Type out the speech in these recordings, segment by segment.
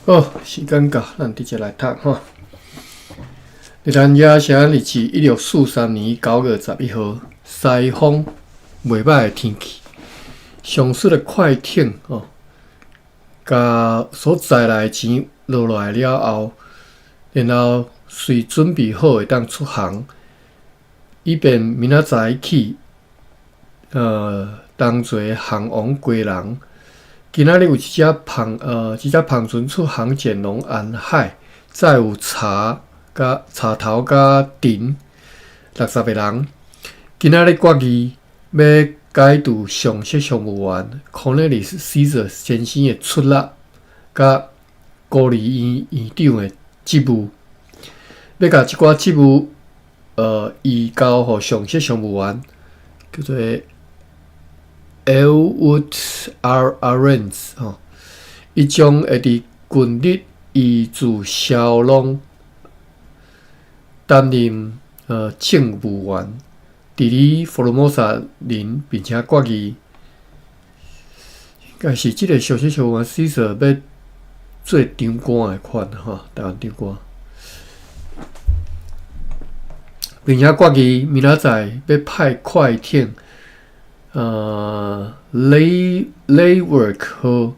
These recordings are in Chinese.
好，时间到，咱直接来读吼。日咱野城日期1643年9月11号，西风袂歹的天气，上述的快艇哦，甲所载来的钱落来了后，然后随准备好会当出航，以便明仔载起，当做航王归人。今仔日有一只篷船出航前龙安海，载有茶头甲丁60个人。今仔日决议要解除上席商务员 Cornelius Caesar 先生的出力，甲孤立院长的职务，要甲即寡职务移交予上席商务员，叫做Elwood Aarons 吼，伊将会伫近日移驻小龙担任政务员，伫咧佛罗摩萨林，并且决议，应该是即个上席商务员Caesar要做长官的款吼，台湾长官，并且决议明仔载要派快艇。Laywork 号、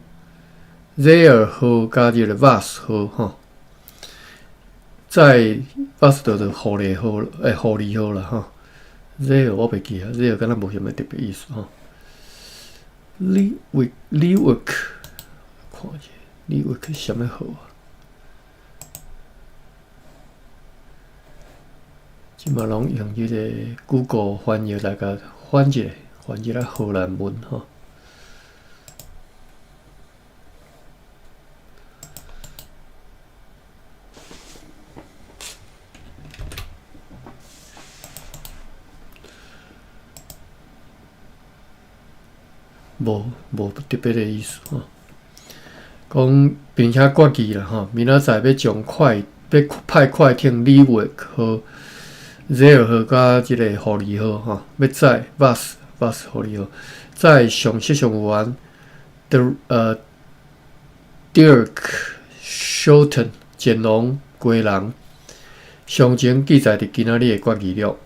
Zaire 号加这个 Vas 号吼，在 Vas 就是狐狸号狐狸号啦吼。Zaire 我袂记啊 ，Zaire 敢若无啥物特别意思吼。Laywork 看者 ，Laywork 啥物号啊？即嘛拢用即个 Google 翻译来甲翻一下。翻译来荷兰文吼，无特别的意思吼。讲并且决议啦吼，明仔载要派快艇李维号、Zaire 号甲即个狐狸号吼，要载 Vas 狐狸号，在上席商务员Dirk Shorten 前龙归人，详情记载伫今仔日的决议了。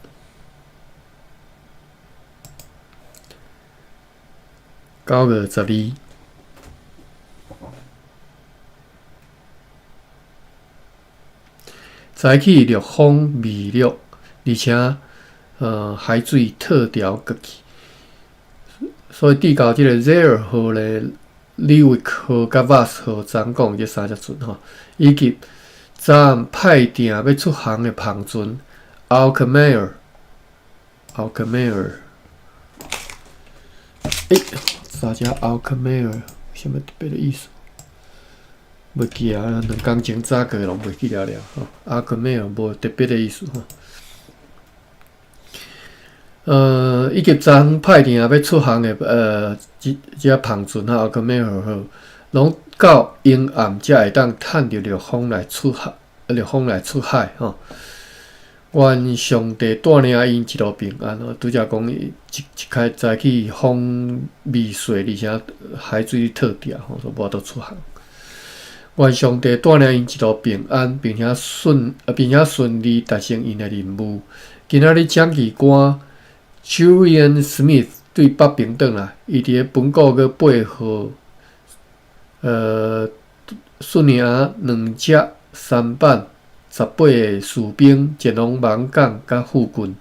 9月12，早起陆风微弱，而且海水特调过去。所以递到即个 Zaire 号咧、Laywick 号甲 Vas 号总共这3只船吼，以及昨暗派定要出航的篷船 Alkmaar， 3只 Alkmaar 什么特别的意思？袂记啊，2工前早过拢袂记了吼。Alkmaar 无特别的意思吼。以及昨昏派定要出航的即只篷船哈，Alkmaar 号，拢到阴暗才会当趁着陆风来出海吼。愿上帝带领因一路平安哦。拄则讲一开早起风微碎，而且海水特调吼，所以无法度出航。愿上帝带领因一路平安，并且顺利达成因的任务。今仔日蒋记官。Julian Smith 对北平转来，伊伫咧本国个8号，顺营2只3班18个士兵前往芒港甲附近。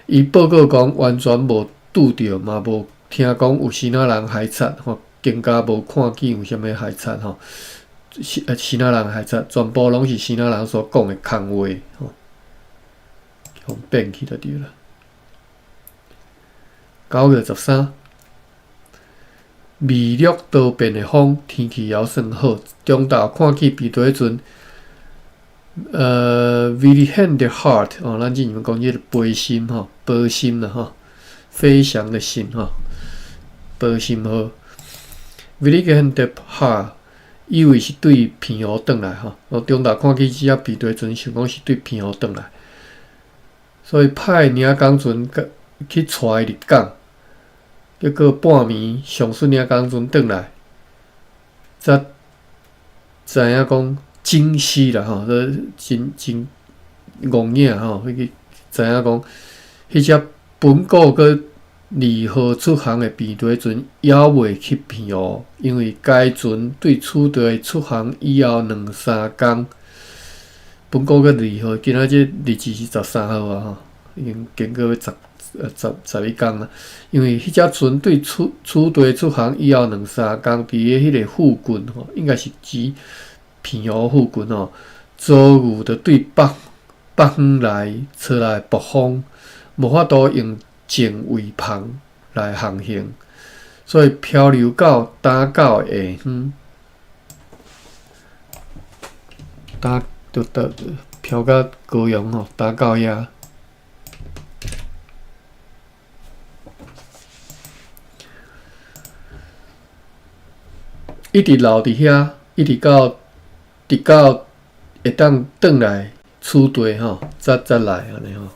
伊报告讲，完全无拄着，嘛无听讲有希腊人害惨吼，更加无看见有啥物害惨吼。希腊人害惨，全部拢是希腊人所讲的空话吼，互变去就对了。9月13，微弱多变的风，天气还算好。中昼看起比对阵Wilhelm der Heart 哦，咱即讲即个飞心吼，波心啦吼，飞翔的心吼，波心号。Wilhelm der Heart 以为是对平湖转来吼，中昼看起只啊比对阵，想讲是对平湖转来，所以派领工船去带伊入港。结果半暝上顺领工船转来，则知影讲精细啦吼，真戆影吼，迄个知影讲，迄只本股佮2号出航的平地船还袂去平哦，因为该船对此地出航以后2-3天，本股佮2号，今仔日日期是13号啊吼，已经经过要11天啊。因为迄只船对此地出航以后2-3天，伫迄个附近吼，应该是指平湖附近吼，遭遇着对北方来吹来北风，无法度用正位旁来航行，所以漂流到打到下远，就漂到高雄吼，打到遐。一直留伫遐，一直到会当转来厝地吼，再来安尼吼。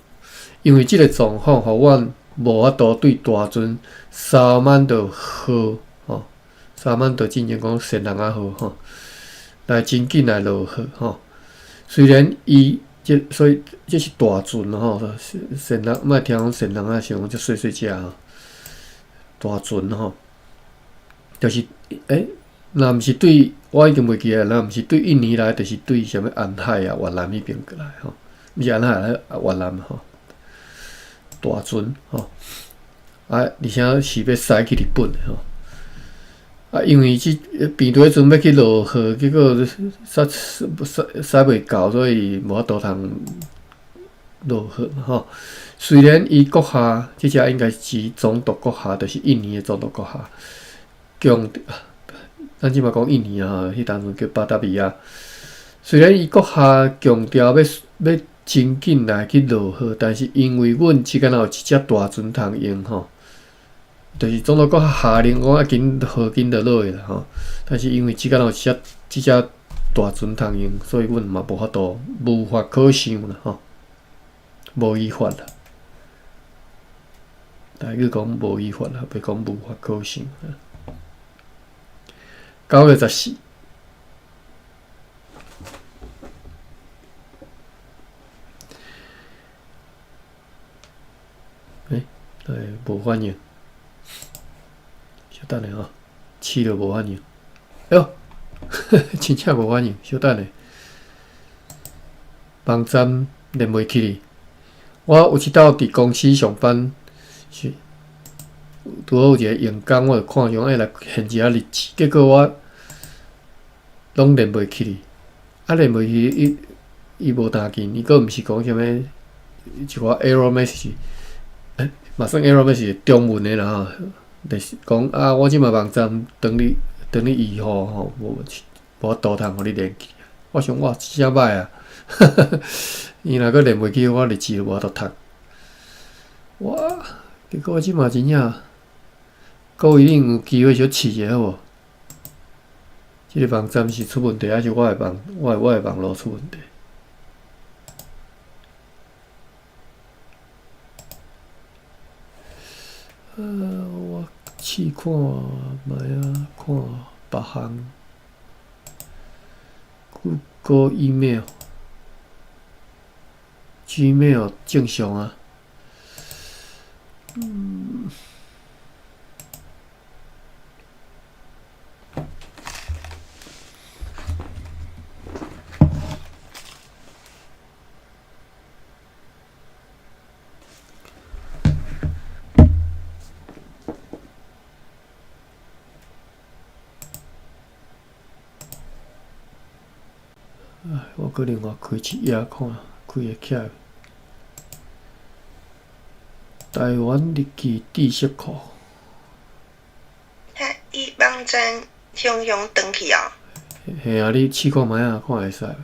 因为即个状况，互阮无法度对大船沙曼岛号吼，沙曼岛进前讲仙人仔号吼，来真紧来落号吼。虽然所以这是大船吼，仙人莫听讲仙人仔想讲足细只吼，大船吼，就是若毋是对，我已经袂记啊。若毋是对印尼来，就是对啥物安海啊、越南迄边过来吼，毋是安海来越南吼，大船吼，而且是要驶去日本的吼。因为即平地船要去落号，结果驶袂到，所以无法度通落号嘛吼。虽然伊国下，即只应该是总督国下，就是印尼的总督国下，强。咱即马讲印尼啊，迄当阵叫巴达比亚。虽然伊国下强调要真紧来去落号，但是因为阮即间有一只大船通用吼，就是总督国下令讲紧号紧就落去啦吼。但是因为即间有即只大船通用，所以阮嘛无法度无法可想啦吼，无依法啦。台语讲无依法啦，别讲无法可想。9月14，无反应，稍等下吼，试着无反应，哎呦，真正无反应，稍等下，网站连袂起哩。我有一道伫公司上班，是。拄好有一个员工，我就看用来现一下日子，结果我拢连袂起哩，连袂起，伊无打紧，伊佫毋是讲啥物一寡 error message， 马上 error message 中文的啦吼，就是讲我即马网站等你以后吼，无法度通互你连起。我想哇，真歹啊！伊若佫连袂起，我日子就无法度读。哇！结果我即马真正。各位，恁有机会小试者好无？即个网站是出问题，还是我的网络出问题？我试看卖啊，看别项 Google Email、Gmail 正常啊。我搁另外开一页看，开会起来。台湾日记知识库。伊网站雄转去哦。嘿啊，你试看卖啊，看会使袂？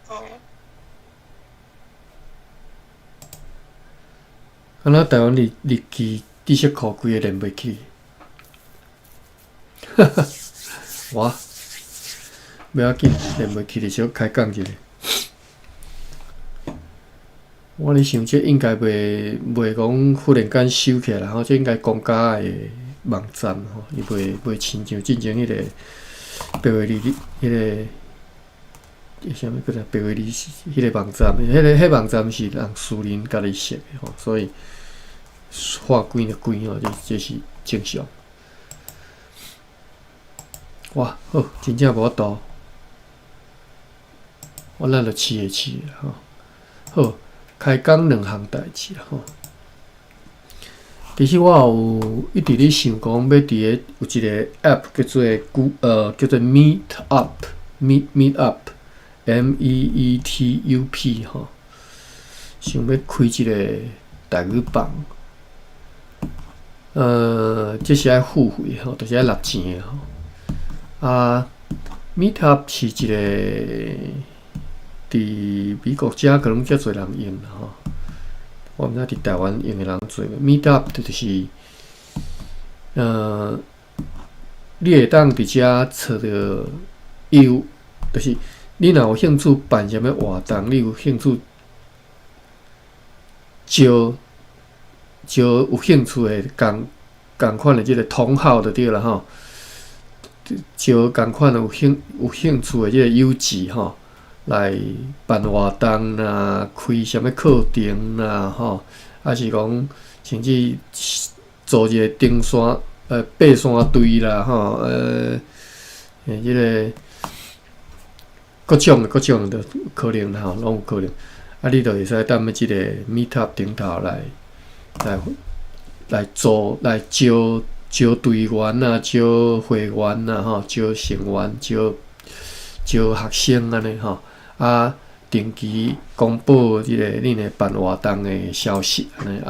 哦。敢若台湾日记知识库规个连袂起。哈哈，哇！不要紧，连袂起就小开讲一下。我咧想，这应该袂讲忽然间收起来，然后这应该公家的网站吼，伊袂亲像进前迄个白话字迄个。啥物个白话字迄个网站，迄网站是人私人家己设的吼，所以话关就关吼，这是正常。哇，好，真正无度，咱就试吼。好，开讲2项代志啦吼。其实我有一直咧想讲，要伫个有一个 app 叫做Meet Up，Meet Up。MEETUP 吼，想要开一个台语榜，这是爱付费吼，就是爱纳钱的吼。Meetup 是一个伫美国遮可能较侪人用啦吼，我毋知伫台湾用的人侪无。Meetup 就是你会当伫遮找着有，就是。你若有兴趣办啥物活动，你有兴趣招有兴趣的共款的即个同好就对啦吼，招共款的有兴趣的即个友志吼，来办活动啦，开啥物课程啦吼，还是讲甚至做一个登山爬山队啦吼，即个。各种的可能啦吼，拢有可能。你就会使踮即个 Meetup 顶头来招队员啊，招会员啊，吼，招成员，招学生安尼吼。定期公布即个恁会办活动的消息安尼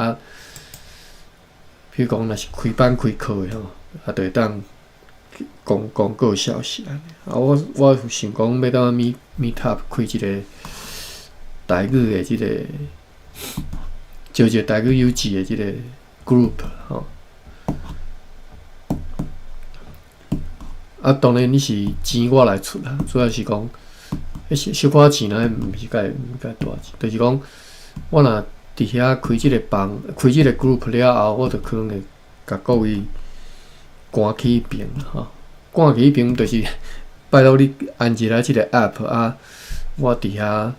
譬如讲，若是开班开课的吼，就会当。公告消息安尼我想讲要当Meetup 开一个台语的即个，招一个台语友志的即个 group 吼。当然你是钱我来出啦，主要是讲，小可钱啦，毋是介大钱，就是讲我若伫遐开即个房，开即个 group 了后，我就可能会甲各位。赶起屏吼，赶起屏就是拜托你安一来即个 app 我伫遐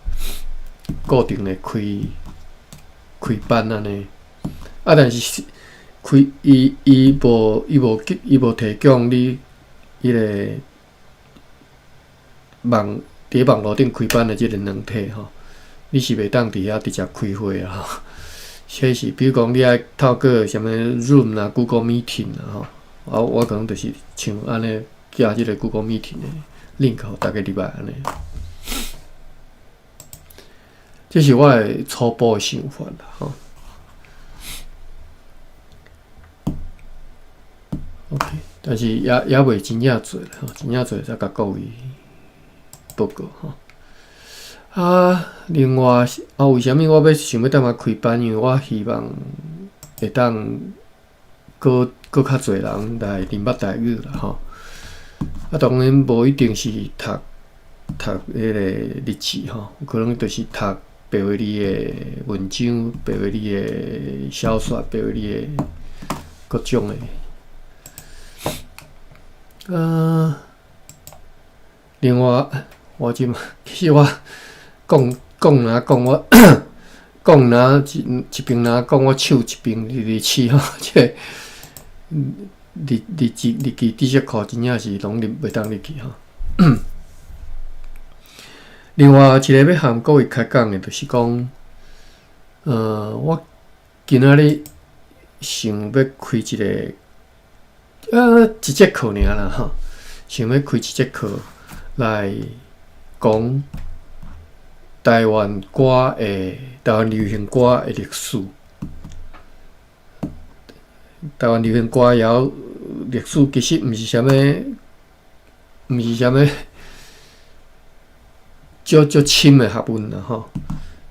固定咧开班安尼，但是开伊无提供你迄个伫网络顶开班的即个软体吼，你是袂当伫遐直接开会啊吼，迄是比如讲你爱透过啥物 Zoom 啦、Google Meeting 啦吼。我可能就是像安尼寄即个 Google Meeting 的 link 互大家入来安尼，这是我的初步的想法啦吼。OK， 但是也袂真正做啦吼，真正做才甲各位报告吼。另外为虾米我想要踮开班？因为我希望会当搁较侪人来练捌台语啦吼。当然无一定是读迄个日志吼，有可能就是读白话字的文章、白话字的小说、白话字的各种的。另外我其实我讲我讲一边讲我手，一边日试吼，即个。日记知识库真正是拢袂当入去吼。另外一个要向各位开讲的，就是讲，我今仔日想要开一个一节课尔啦吼，想要开一节课来讲台湾流行歌的历史。台湾流行歌谣历史其实毋是啥物足深的学问啦吼。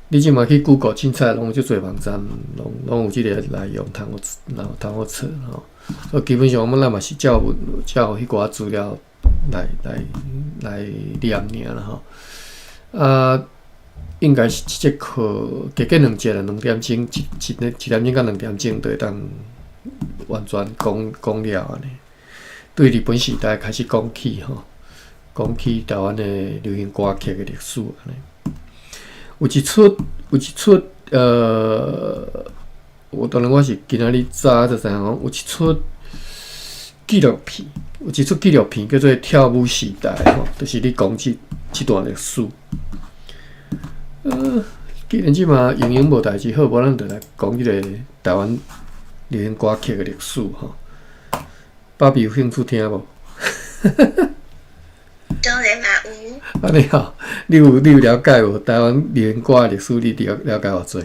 你即马去 Google 凊彩拢有足侪网站，拢有即个内容通好找吼。所以基本上咱嘛是照迄寡资料来念尔啦吼。应该是一节课加2节啦，2点钟，一点钟到2点钟就会当。完全讲了安尼，对日本时代开始讲起吼，讲起台湾的流行歌曲的历史安尼。有一出，我当然我是今仔日早就知影讲，有一出纪录片，叫做《跳舞时代》吼，就是你讲即段历史。既然即嘛营无代志，好，无咱就来讲即个台湾流行歌曲的历史吼。爸比有兴趣听无？当然嘛有。安尼吼，你有了解无？台湾流行歌的历史，你了解偌济？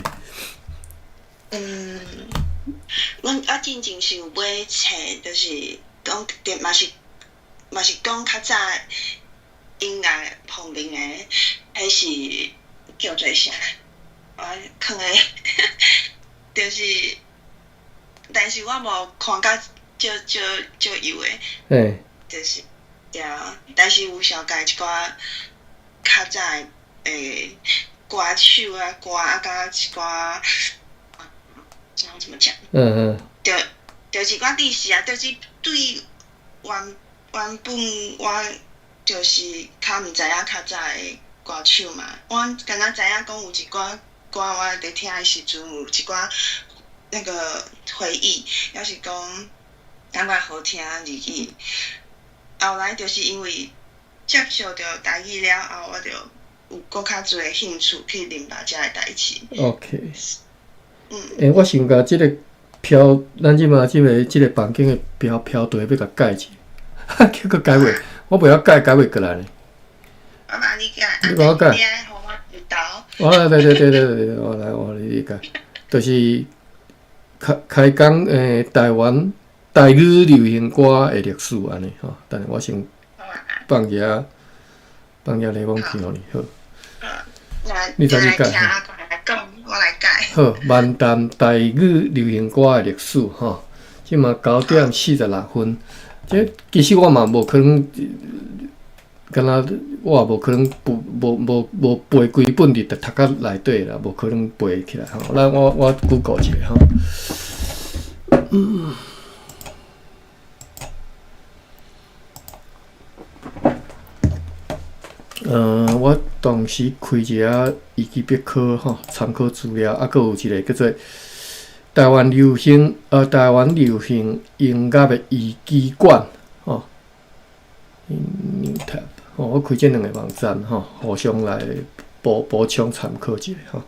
阮真正是有买册，就是讲嘛是讲较早音乐方面的，迄是叫做啥？我囥诶，就是，但是我无看甲少有诶。嘿。就是对啊，但是有了解一寡较早诶歌手啊歌啊，甲一寡。怎么讲？就是我历史啊，就是对原本我就是较毋知影较早的歌手嘛。我敢若知影讲有一寡歌我伫听的时阵有一寡那个回忆，也是讲感觉好听入去。后来就是因为接触到台语了后，我就有搁较侪的兴趣去认识遮个代志。OK。我想甲即个飘，咱即马即个房间的飘队要甲改一下，叫佮改袂，我袂晓改袂过来呢。我帮你改，你帮我改。你爱互我指导。对，我来你改，就是开讲台湾台语流行歌的历史安尼吼，等下我先放下雷蒙听互你好。你再去改。我来改。好，漫谈台语流行歌的历史吼，即嘛9:46。其实我嘛无可能，敢若我也无可能无背规本伫读到内底啦，无可能背起来吼。咱我 Google 一下吼。我当时开一下维基百科吼，参考资料，阁有一个叫做台湾流行音乐的维基馆吼 ，New Tab 吼，我开这两个网站吼，互相来补充参考一下吼。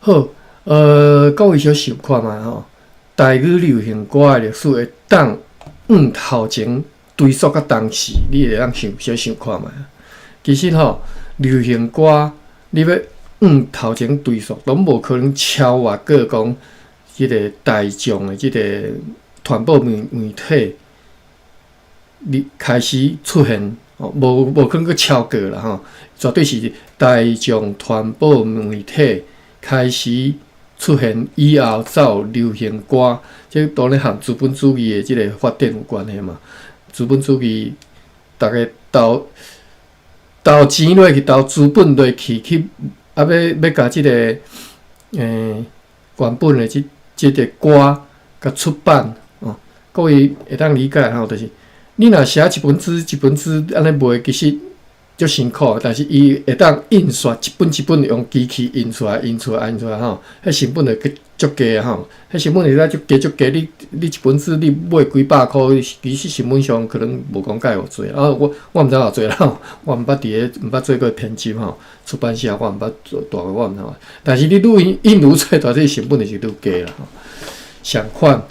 好，各位小想看觅吼，台语流行歌的历史会当头前。追溯到当时，你会当小想看觅。其实吼，流行歌你要头前追溯，拢无可能超越过讲即个大众的即个传播媒体，你开始出现，无可能去超过啦吼。绝对是大众传播媒体开始出现以后，才有流行歌。这当然和资本主义的即个发展有关系嘛。资本主义，大家投钱落去，投资本落去，要甲即个原本的即个歌甲出版哦，各位会当理解吼，就是你若写一本纸安尼卖，其实足辛苦，但是伊会当印刷一本用机器印出来吼，迄成本就足低吼，迄成本会使足低，你一本纸你买几百箍，其实成本上可能无讲介偌济。我毋知偌济啦，我毋捌做过编辑吼，出版社我毋捌做大个，我毋知。但是你愈印愈侪，大体成本就是愈低啦。相反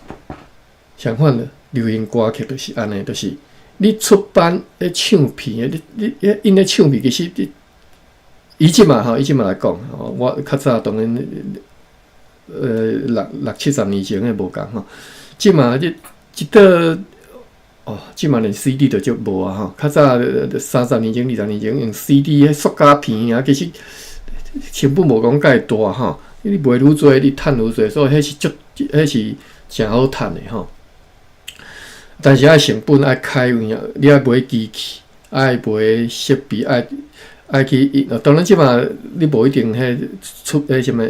的流行歌曲就是安尼，就是你出版的唱片，你印的唱片，其实以前嘛来讲，我较早当然。60-70年前的无共吼，即嘛即嘛连 CD 就足无啊吼。较早30年前、20年前用 CD 迄塑胶片啊，其实成本无讲介大吼。你卖愈侪，你趁愈侪，所以迄是诚好趁的吼。但是爱成本爱开运啊，你爱买机器，爱买设备，爱去。当然即嘛你无一定迄出什么。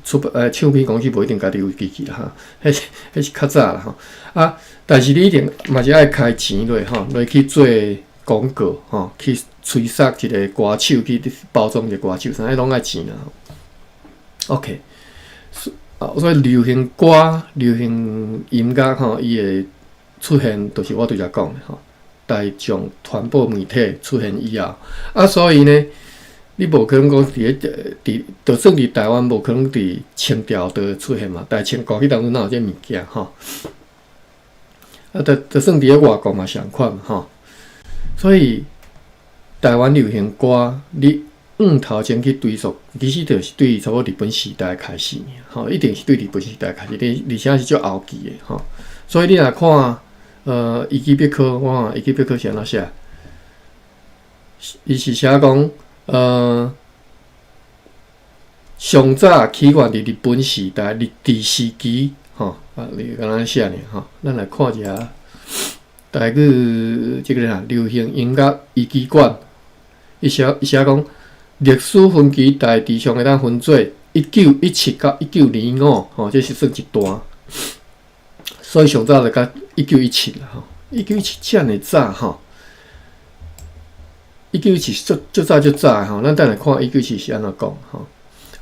唱片公司无一定家己有机器啦哈，迄是较早啦吼。啊，但是你一定嘛是爱开钱落吼，落去做广告吼，去吹杀一个歌手，去包装一个歌手，啥迄拢爱钱啦。OK， 所以流行歌、流行音乐吼，伊会出现，就是我拄则讲的吼，大众传播媒体出现以后，啊，所以呢。你无可能讲就算伫台湾，无可能伫清朝都出现嘛。但是清朝迄当中哪有这物件吼？啊，就算伫咧外国嘛，相款嘛吼。所以台湾流行歌，你头前去追溯，其实就是对差不多日本时代开始吼，一定是对日本时代开始，而且是足后期的吼。所以你若看维基百科，我看维基百科是安怎写？伊是写讲。上早起源伫日本时代、日治时期，吼啊，你敢若写呢吼？咱来看一下，台语即个啥流行音乐维基馆，伊写讲，历史分期大致上会当分做1917到1925，吼，这是算一段。所以上早就甲1917啦，吼，1917遮尔早吼。1917足早吼，咱等下看1917是安怎讲吼。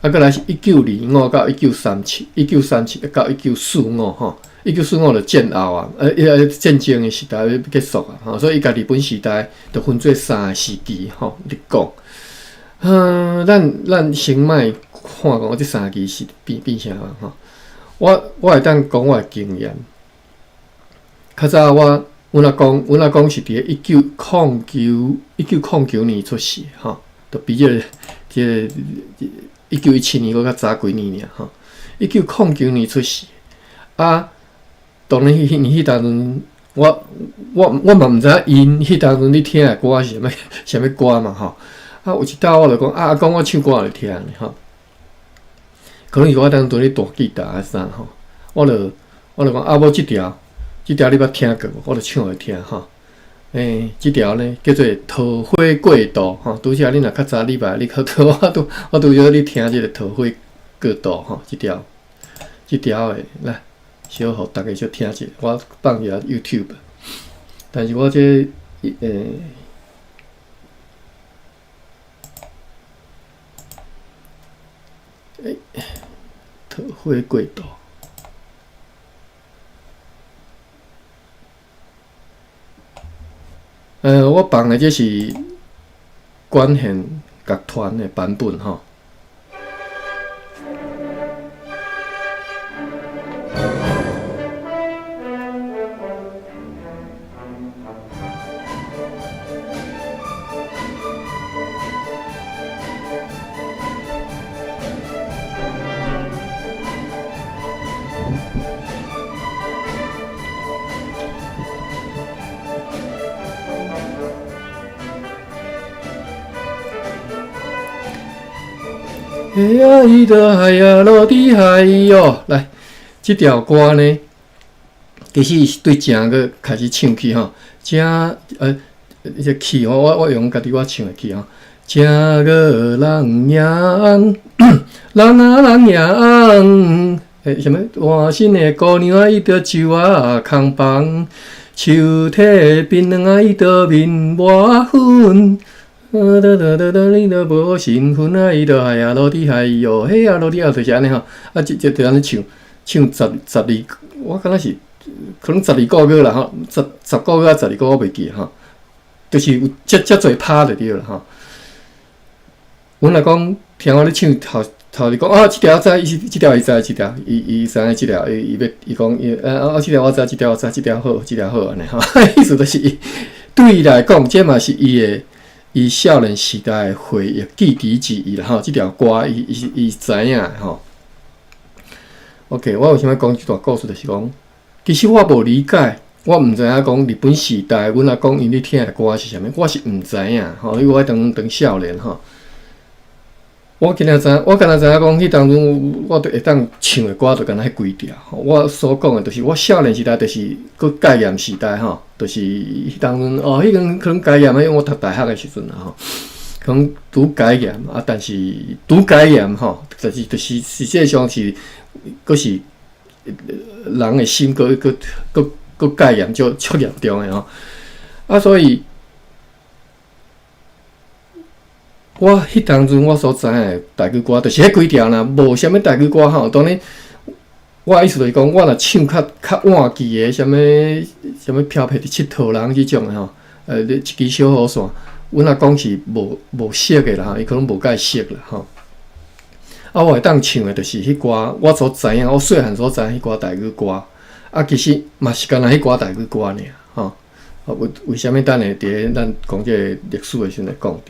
啊，过来是1925到1937到1945吼，1945就战后啊，战争的时代要结束啊，吼，所以伊甲日本时代就分做3个时期吼嚟讲。咱先莫看讲这3个是变啥吼。我会当讲我的经验，较早阮阿公是伫1909年出世吼，就比这1917年搁较早几年尔吼。1909年出世，啊，当然迄当阵，我嘛毋知影因迄当阵你听的歌是啥物歌嘛吼。啊，有一道我就讲阿公我唱歌来听呢吼，可能是我当阵咧弹吉他啊啥吼，我就讲无即条。即条你捌听过无？我就唱来听吼。即条呢叫做《桃花过渡》吼。拄则你若较早你较多，我拄则你听即个《桃花过渡》吼。即条的来，小互大家小听者。我放入 YouTube， 但是我这桃花过渡。我放的这是管弦乐团的版本吼。伊的海呀，落地海哟！来，这条歌呢，其实是对正个开始唱起吼，正这起我用家己我唱的起吼，正个人样，人啊人样，什么？换新的姑娘啊，伊着手啊空房，手提槟榔啊，伊着面抹粉。你都无身份啊！伊就海啊，落地海哟，嘿啊，落地啊，就是安尼吼。啊，就安尼唱12，我感觉是可能12个月啦吼，10个月啊12个月我袂记吼，就是有遮侪拍就对啦吼。阮来讲，听我咧唱头你讲啊，即条知，即条伊知，即条伊知影即条，伊讲即条我知，即条我知，即条好，即条好安尼吼。意思就是对伊来讲，这嘛是伊少年时代的回忆记忆之一啦吼，即条歌伊知影吼。OK， 我为啥物讲即段故事，就是讲，其实我无理解，我毋知影讲日本时代，阮阿公因咧听的歌是啥物，我是毋知影吼，因为我当少年吼。我敢若知影讲，迄当中我都会当唱的歌，就敢若迄几条。我所讲的，就是我少年时代，就是佮戒严时代吼，就是迄当中迄阵可能戒严，因为我读大学的时阵啦吼。可能拄解严啊，但是拄解严吼，就是实际上是，佫是人的心佫解严就足严重的吼。啊，所以，我迄当阵我所知的台语歌，就是迄几条啦，无啥物台语歌吼。当然，我意思就是讲，我若唱较晚期的，啥物飘撇的佚佗人即种的吼，一支小雨伞，阮若讲是无熟的啦，伊可能无介熟啦吼。啊，我会当唱的就是迄歌，我所知影，我细汉所知迄歌台语歌。啊，其实嘛是干那迄歌台语歌尔吼。为虾米等下伫咱讲这个历史的时阵来讲着？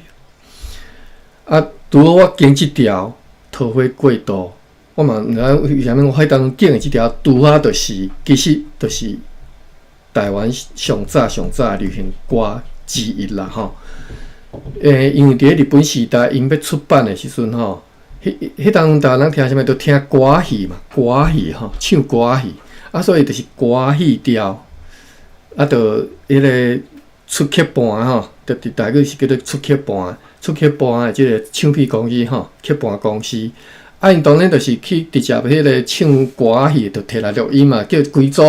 啊，拄好我经即条桃花过渡，我嘛毋知为虾米我迄当中经的即条拄好就是其实就是台湾上早流行歌之一啦吼。因为伫日本时代因要出版的时阵吼，迄当中人听啥物都听歌戏嘛，歌戏吼，唱歌戏，啊，所以就是歌戏调。啊，就迄个出曲盘吼，就伫台语是叫做出曲盘的即个唱片公司吼，曲盘公司。啊，因当然就是去直接迄个唱歌戏，就摕来录音嘛，叫规阵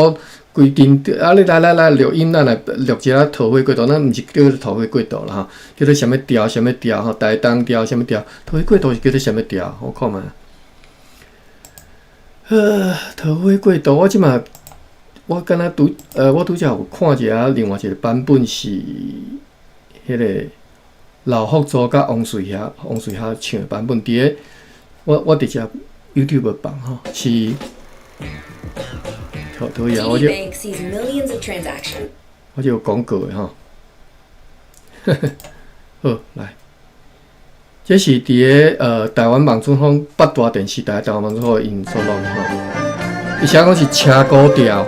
啊，你来录音，咱来录一下桃花过渡，咱毋是叫做桃花过渡啦吼，叫做啥物调吼，台东调啥物调，桃花过渡是叫做啥物调？我看觅。桃花过渡，我即马。我敢若我拄则有看一下另外一个版本是迄个老福州甲王瑞霞唱的版本。伫个我直接 YouTube 放吼，是讨厌我就有广告的吼。好来，这是伫个台湾望春风八大电视台台湾望春风因所录的吼。伊写讲是车鼓调。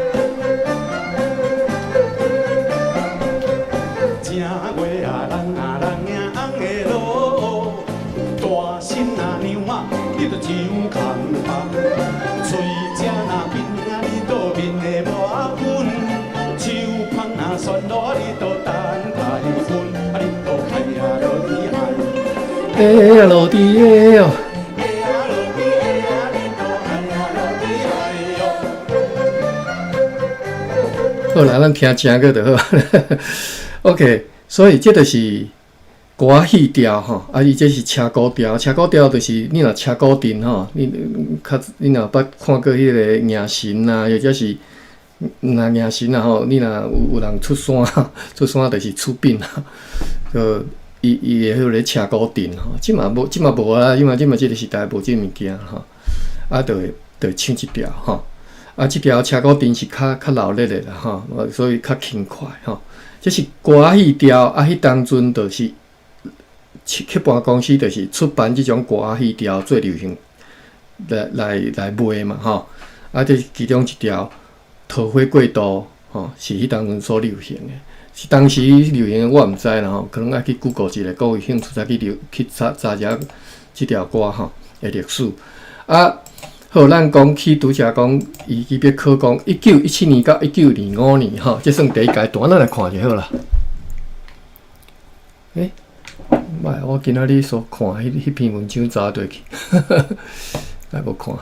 落地哦！好啦，咱听正个就好。OK， 所以这就是歌戏调吼，啊，伊这是车鼓调。车鼓调就是你若车鼓阵吼，你若捌看过迄个迎神啊，或者是若迎神啊吼，你若有人出山，就是出殡啊，就。伊会迄个车鼓阵吼，即嘛无啦，因为即嘛即个时代无即物件吼，啊，就唱一条吼，啊，即条车鼓阵是较闹热的啦吼，所以较轻快吼。这是歌戏调，啊，迄当阵就是曲盘公司就是出版即种歌戏调最流行来卖嘛吼，啊，这是其中一条桃花过渡吼，是迄当阵所流行的。是当时流行的，我毋知啦吼，可能爱去 Google 一下，各有兴趣再去查下即条歌吼的历史。啊，好，咱讲起拄则讲，伊要考讲1917年到1925年吼，这算第一阶段，咱来看就好啦。歹，我今仔日所看迄篇文章查对去，来无看。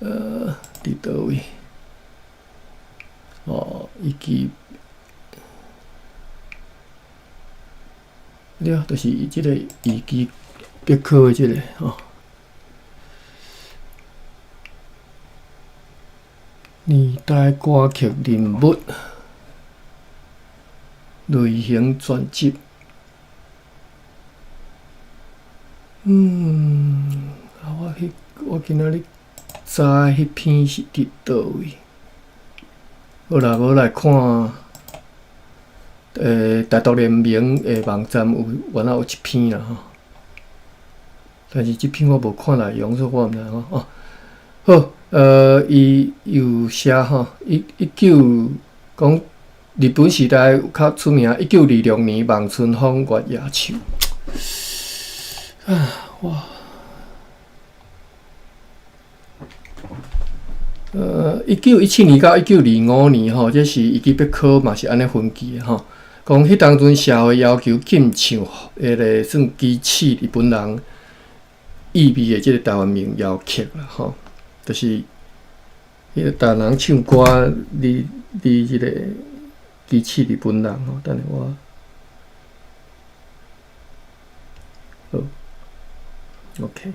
伫倒位？了，就是即个遗迹必考的即个吼。年代歌曲人物类型专辑。我今仔日查迄篇是伫倒位？好啦，无来看，大陆联名的网站原来有一篇啦吼，但是即篇我无看内容，所以我毋知吼。好，伊有写吼，19讲日本时代较出名，1926年望春风月夜秀。哇！1917年到1925年吼，这是伊去要考嘛是安尼分期的吼。讲迄当阵社会要求禁唱迄个算机器日本人意味的即个台湾民谣曲啦，吼，就是迄个台湾人唱歌，你即个机器日本人吼，等下我。好 ，OK。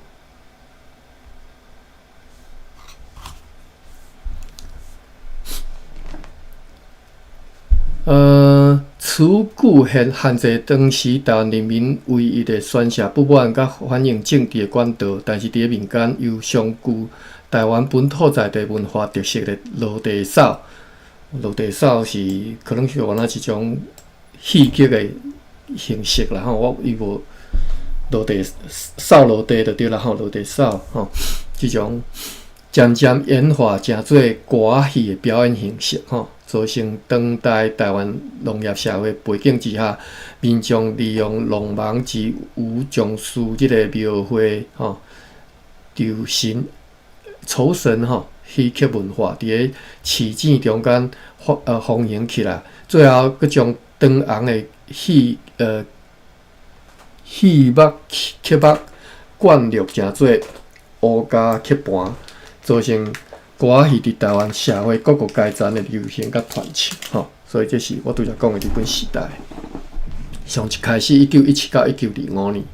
此句限制当时台湾人民唯一的宣泄不满甲反映政治的管道，但是伫民间又上具台湾本土在地文化特色的落地扫。落地扫是可能是原来一种戏剧的形式啦吼，我伊无落地扫落地就对啦吼，落地扫吼，即种渐渐演化成做歌戏的表演形式吼。造成当代台湾农业社会背景之下，民众利用农忙之余重视即个庙会吼、酬神、酬神吼戏曲文化，伫个市井中间风行起来，最后佮将当红的戏目曲目灌录成做乌家曲盘，造成歌戏伫台湾社会各个阶层的流行甲传唱，吼，所以这是我拄则讲的日本时代。上一开始1917到1925年，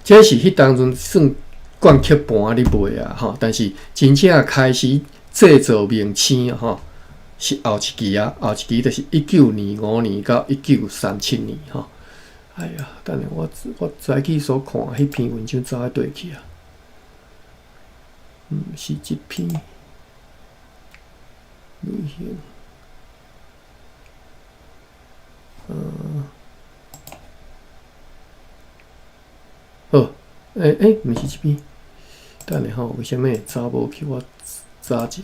这是迄当阵算灌曲盘咧卖啊，吼，但是真正开始制作明星啊，吼，是后一期啊，后一期就是1925年到1937年，吼。哎呀，等下我早起所看迄篇文章早对去啊。是一篇旅行，好，毋是一篇，等下吼，为虾米查无去？我查一下。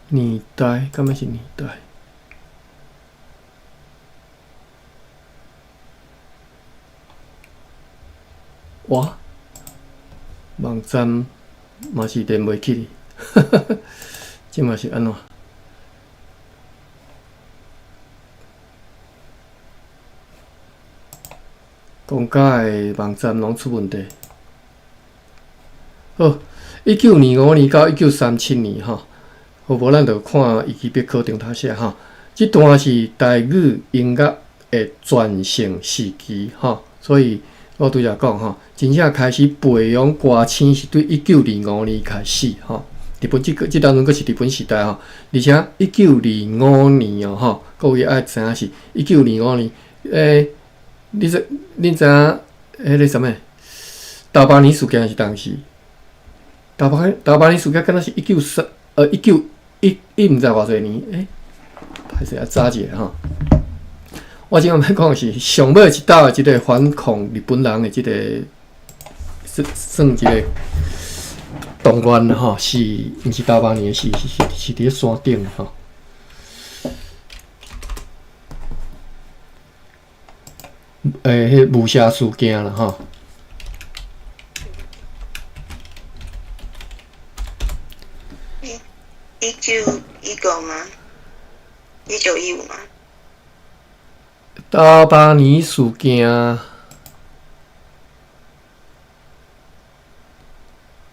年代，敢若是年代？哇，网站嘛是连袂起哩，即嘛是安怎？公家的网站拢出问题。好，1925年到1937年吼。好，无咱就看《维基百科》中头写吼，即段是台语音乐的全盛时期吼，所以我拄则讲吼，真正开始培养歌星是对1925年开始吼。日本即当阵阁是日本时代吼，而且1925年吼，各位爱知影是1925年，你知影迄个啥物？大巴黎事件是当时，大巴黎事件敢若是19伊毋知偌济年，歹势啊，查一下吼。我即摆要讲的是上尾一道的即个反抗日本人的即个算一个动员吼，是毋是大巴黎的是伫咧山顶吼。迄雾社事件啦吼。1919吗？1915吗？大巴黎事件，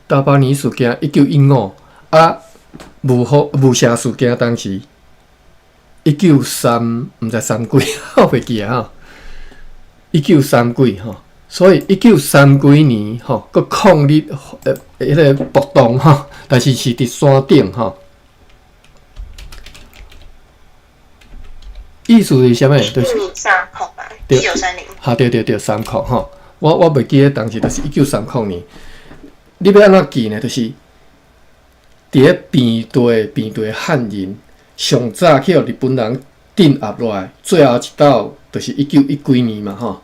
大巴黎事件1915啊，雾社事件当时1930，毋知三几，我袂记啊吼，1930几吼，所以1930几年吼，佮抗日迄个暴动吼，但是是伫山顶吼。意思是啥物？就是1930吧，1930。哈，对，30吼。我袂记得当时就是1930年。你要安怎记呢？就是伫咧平地汉人上早去互日本人镇压落来，最后一道就是1910几年嘛吼。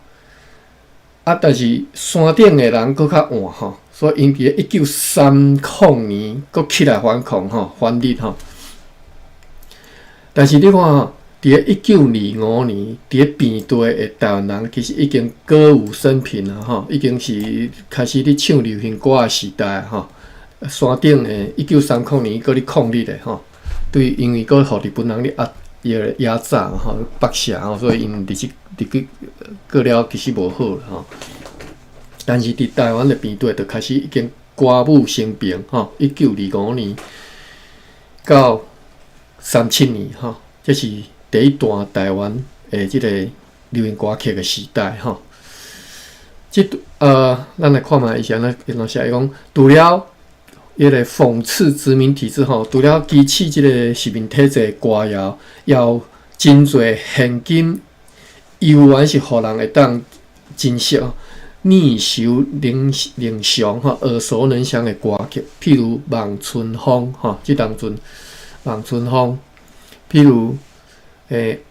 但是山顶的人搁较晚吼，所以因伫1930年搁起来反抗吼，反日吼。但是你看吼，伫1925年，伫边地的台湾人其实已经歌舞升平啦吼，已经是开始咧唱流行歌的时代吼。山顶的1930年搁咧抗日的吼，对，因为搁互日本人咧压榨吼，北下吼，所以因日子过了其实无好啦吼。但是伫台湾的边地就开始已经歌舞升平吼，1925年到37年吼，这是第一段台湾的即个流行歌曲的时代吼。咱来看卖以前咱写伊讲，除了迄个讽刺殖民体制吼，除了支持即个殖民体制歌谣，也有真侪现今悠然是互人会当珍惜、念熟能详吼、耳熟能详的歌曲，譬如《望春风》吼，即当阵《望春风》，譬如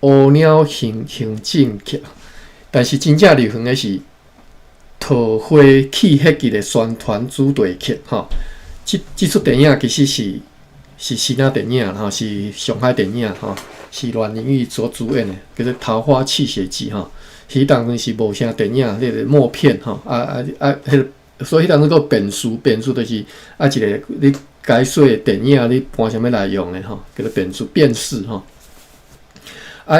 乌鸟行正曲，但是真正流行的是桃花起迄集的宣传主题曲吼。即出电影其实是新仔电影吼，是上海电影吼，是阮玲玉所主演的，叫做《桃花泣血记》吼。迄当阵是无啥电影，迄个默片吼，迄个，所以迄当阵个变数就是一个你解说的电影，你搬啥物来用的吼，叫做辨识吼。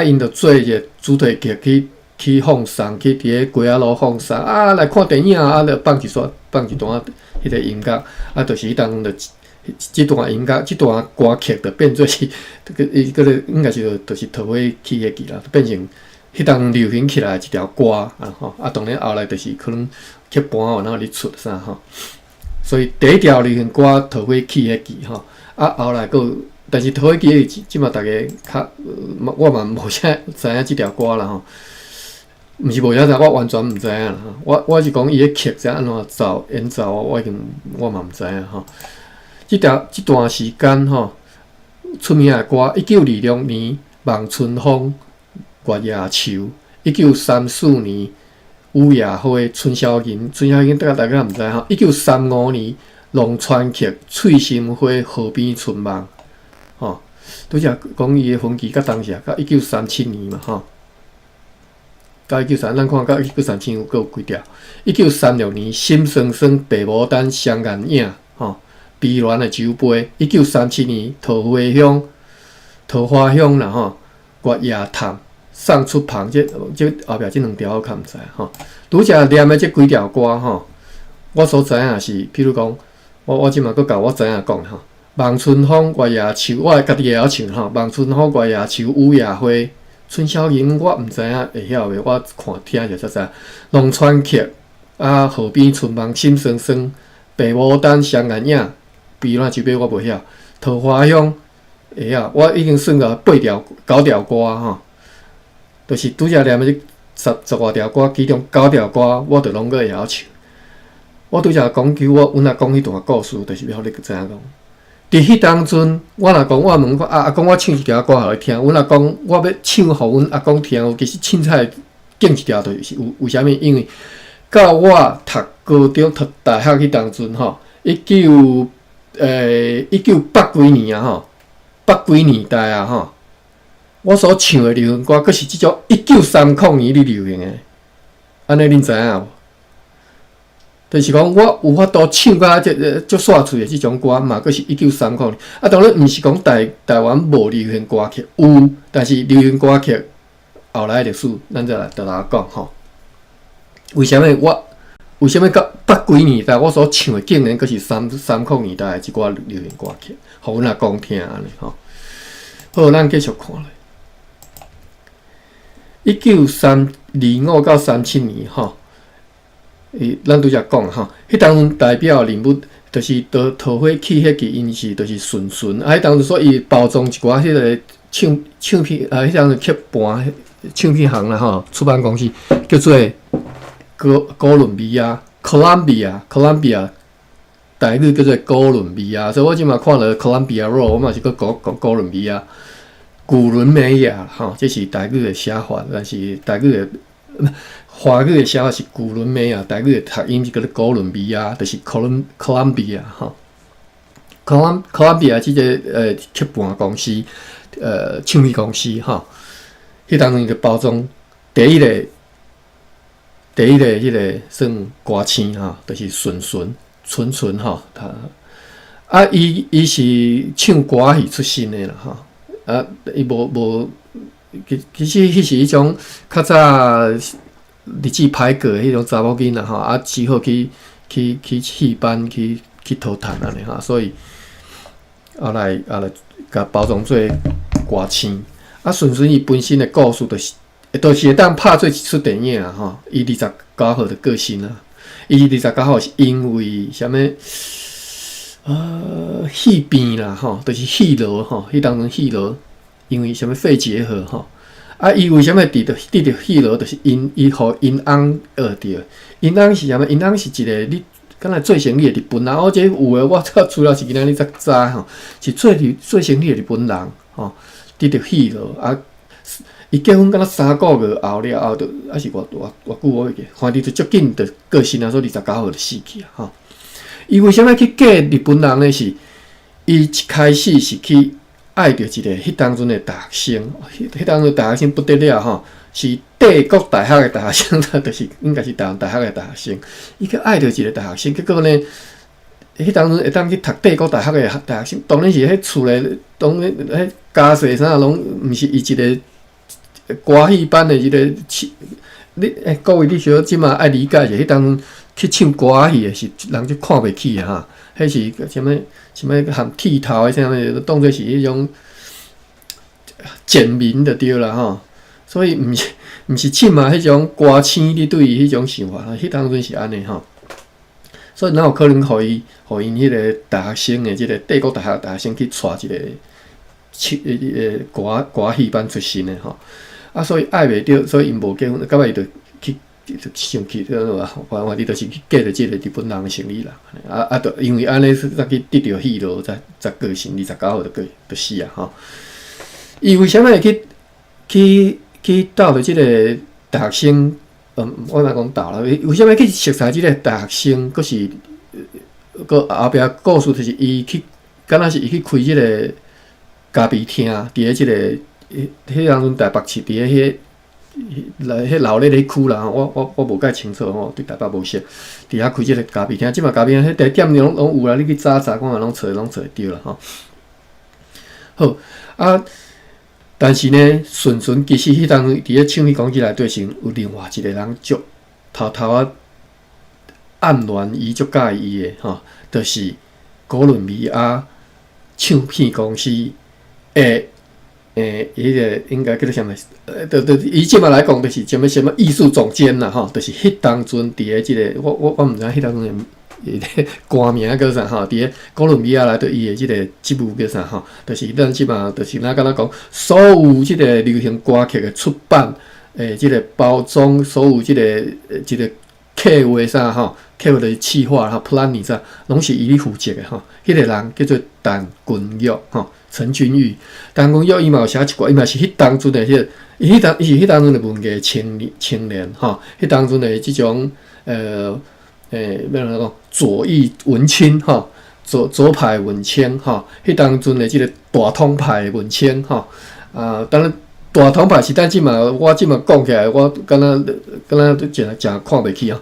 因着做一个主题曲去放送，去伫咧街仔路放送来看电影就放一段迄个音乐就是迄当着即段音乐，即段歌曲就变做是应该是就是桃花起迄记啦，变成迄当流行起来一条歌吼当然后来就是可能去搬哪里出啥吼，所以第一条流行歌桃花起迄记吼后来佫，但是桃花起即马大家较我嘛无啥知影即条歌啦吼。毋是无晓知，我完全毋知影啦。我是讲伊个曲是安怎演奏，我嘛毋知影吼。即段时间吼，出名的歌，1926年《望春风》《月夜愁》，1934年《雨夜花》春宵吟大家毋知吼。1935年《龙川曲》翠心花河边春梦，吼，拄则讲伊个分期甲当时到1937年嘛吼。到1933，咱看到1937有几条。1936年，心酸酸白牡丹双眼影，吼，碧鸾的酒杯。1937年，桃花香啦，吼，月夜探，送出旁，这后壁这两条我较毋知吼。拄则念的这几条歌吼，我所知影是，譬如讲，我即马佫甲我知影讲吼，望春风，月夜愁，我家己会晓唱吼，望春风，月夜愁，雨夜花。春宵吟我毋知影会晓袂，我看听就知。龙川曲河边春梦，心酸酸，白牡丹双眼影，碧鸾酒杯我袂晓。桃花香会晓，我已经算到9条歌吼，就是拄则念的10外条歌，其中9条歌我着拢个会晓唱。我拄则讲我阮阿公迄段故事，就是要互你知影讲。伫迄当阵，我若讲我问讲阿公，我唱一条歌互你听。阮阿公，我要唱互阮阿公听，其实凊彩敬一条就是为虾米？因为到我读高中、读大学迄当阵吼，1980几年吼，80几年代吼，我所唱的流行歌，佫是即种1930年咧流行的，安尼恁知影无？就是讲，我有法度唱甲足煞脆的即种歌，嘛佫是1930年。当然，毋是讲台湾无流行歌曲，有，但是流行歌曲后来的历史，咱再来跟大家讲吼。为虾米到80几年代，我所唱的竟然佫是30年代的即寡流行歌曲，互阮阿公听安尼吼。好，咱继续看咧。1925到37年吼。咱拄则讲吼，迄当阵代表人物就是桃花起迄集，因是就是顺，迄当阵所以包装一寡迄个唱片迄当阵去盘唱片行啦吼，出版公司叫做哥伦比亚 （Columbia），台语叫做哥伦比亚，所以我即马看了 Columbia Road， 我嘛是讲哥伦比亚、古伦美亚吼，这是台语的写法，但是台语的华语的写法是哥伦比亚，台语的读音是叫做哥伦比亚，就是Columbia 哈。Columbia 这个出版公司，唱片公司哈，迄当中的包装第一个迄个算歌星哈，就是纯哈，他伊是唱歌戏出身的啦哈，伊无其实迄是迄种较早日子歹过迄种查某囡仔哈，只好去戏班去讨趁安尼哈，所以后来甲包装做歌星。纯伊本身的故事就是会当拍做一出电影啦吼。伊29号的个性啊，伊29号是因为啥物肺病啦吼，就是肺痨吼，迄当中肺痨因为啥物肺结核吼。伊为啥物得着肺痨，就是伊互因翁学着。因翁是啥物？因翁是一个你敢若做生意的日本人，这有诶，我除了是今仔日才知吼，是做生意的日本人吼，得着肺痨伊结婚敢若3个月后了后，还是偌久我会记，反正就足紧就过身啊，所以29号就死去啊吼。伊为啥物去嫁日本人呢？是伊一开始是去爱着一个迄当阵的大学生，迄当阵大学生不得了吼，是帝国大学的大学生，就是应该是台湾大学的大学生。伊去爱着一个大学生，结果呢，迄当阵会当去读帝国大学的大学生，当然是迄厝咧，当然迄家世啥拢毋是伊一个歌戏班的一个你各位你小即马爱理解者，迄当阵去唱歌戏的是人就看袂起啊哈，迄是啥物含剃头的啥物，当作是迄种贱民就对啦吼。所以毋是凊嘛迄种歌星，你对伊迄种想法，迄当阵是安尼吼。所以哪有可能互因迄个大学生的即个帝国大学大学生去带一个歌戏班出身的吼。所以爱袂着，所以因无结婚，到尾就上去，反正就是去嫁着即个日本人的生意啦。就因为安尼才去得着肺痨，才过身29号就死啊吼。伊为啥物会去斗着即个大学生？我哪讲斗啦？为啥物去熟悉即个大学生？佫是后壁故事就是伊去，敢若是伊去开即个咖啡厅，伫咧即个。迄当阵台北市伫咧迄老咧区啦，我无介清楚吼，对台北无熟。伫遐开即个咖啡厅，即嘛咖啡厅迄地点拢有啦，你去查看拢找会着啦吼。好但是呢，其实迄当伫咧唱片公司内底是有另外一个人偷暗恋伊足介意伊的吼，就是哥伦比亚唱片公司诶。迄个应该叫做啥物？伊即马来讲，就是什么艺术总监啦，吼，就是迄当阵伫咧即个，我毋知迄当阵的歌名叫啥吼，伫咧哥伦比亚内底伊的即个职务叫啥吼，就是咱即马就是敢若讲，所有即个流行歌曲的出版，即个包装，所有即个客户啥吼，客户的企划哈 planning 啥，拢是伊咧负责的吼。迄个人叫做陈君玉吼。陈君玉，陈君玉伊嘛有写一寡，伊嘛是迄当阵的伊是迄当阵的文艺青年吼，迄当阵的即种要怎讲左翼文青吼，左派文青吼，迄当阵的即个大统派文青吼，当然大统派是咱即嘛，我即嘛讲起来，我敢若真看袂起吼。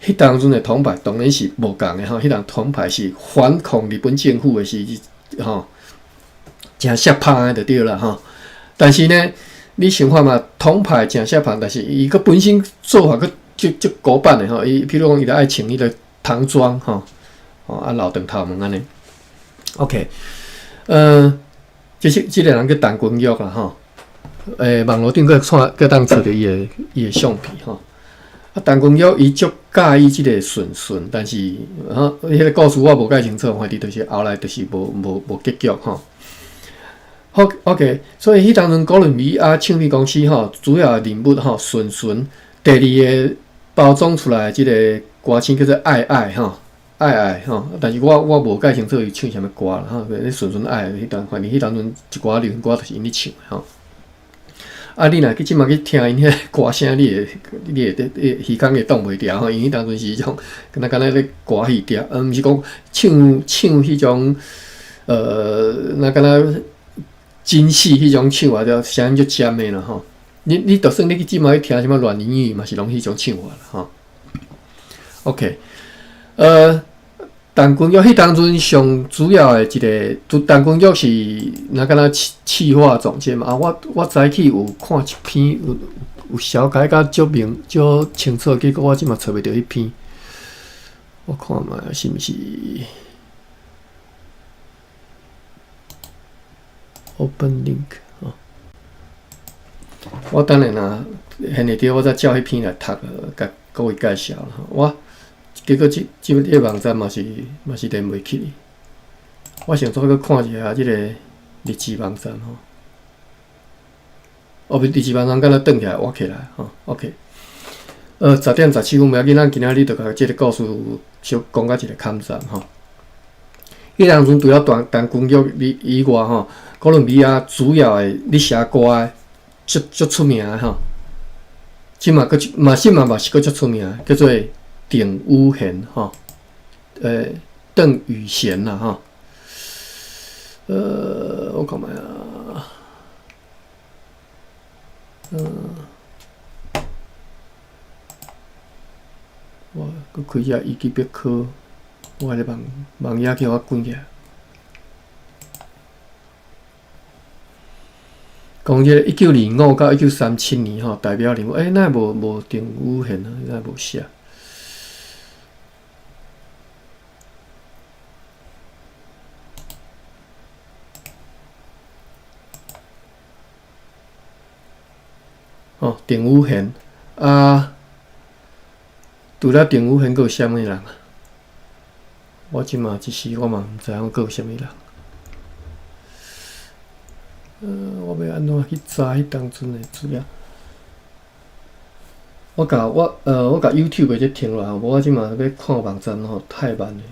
迄当阵的统派当然是无共的吼，迄当统派是反抗日本政府的是吼。真写拍的就对啦吼，但是呢，你想看嘛，统派真写拍，但是伊个本身做法佫足古板的吼，伊譬如讲伊著爱穿迄个唐装吼，留长头毛安尼。OK， 即个人叫陈君玉啦吼，网络顶佫当找着伊的相片吼。陈君玉伊足介意即个顺，但是迄个故事我无介清楚，反正就是后来就是无结局吼。好 ，OK， 所以迄当阵哥伦比亚唱片公司吼，主要的人物吼，顺，第二个包装出来即个歌星叫做爱吼，吼，但是我无介清楚伊唱啥物歌啦吼，顺爱迄当，反正迄当阵一寡流行歌就是因咧唱吼。啊，你若即马去听因迄歌声，你会耳孔会挡袂牢吼，因为当阵是迄种，敢若咧歌戏调，毋是讲唱迄种，那敢若京戏迄种唱法，就声音就尖的啦吼。你就算你即马去听什么乱音乐嘛，是拢迄种唱法啦吼。OK， 陈君玉迄当阵上主要的一个，陈君玉是那敢若企划总监嘛。啊，我早起有看一篇，有小解甲足清楚，结果我即嘛找袂到迄篇。我看嘛是毋是 Open Link 哦？我当然啦，现在着我再照迄篇来读，甲各位介绍啦。我结果即个网站嘛是连袂起。我想做个看一下即个日志网站吼。日志网站敢若转起来活起来吼。OK， 10点17分，要紧，咱今仔日就甲即个故事小讲到一个坎站吼。迄当阵除了陈君玉以外吼，哥伦比亚主要的咧写歌的足出名的吼。即嘛嘛是佫足出名，叫做鼎武贤吼，邓宇贤啦吼。我看觅啊，我佫开只维基百科，我咧网页叫我关起来。讲即个1925到1937年吼，代表人物，那无鼎武贤啊，那无写。哦，鼎武贤啊，除了鼎武贤，佫有啥物人啊？我即马一时我嘛毋知影佫有啥物人。我要安怎去查迄当阵的资料？我甲 YouTube 直接停落来，无我即马要看网站吼，太慢了。